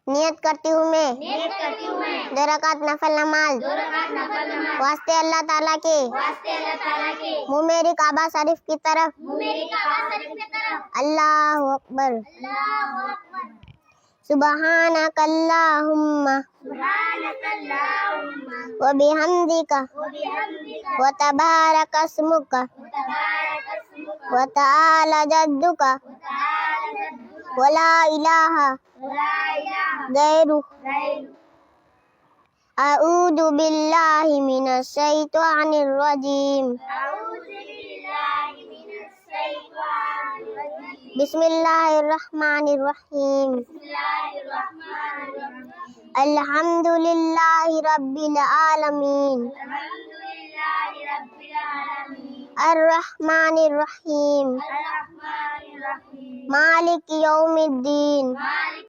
नियत करती हूँ मैं दो रकात नफल नमाज वास्ते अल्लाह ताला के मुँह मेरी काबा शरीफ की तरफ अल्लाहु अकबर। सुबहानक अल्लाहुम्मा व बिहम्दिका व तबारक अस्मुका व तआला जद्दुका व ला इलाहा गैरुक। अऊदु बिल्लाहि मिनश शैतानिर रजीम। बिस्मिल्लाहिर्रहमानिर्रहीम। अल्हम्दुलिल्लाहि रब्बिल आलमीन अर्रहमानिर रहीम मालिक यौमिद्दीन।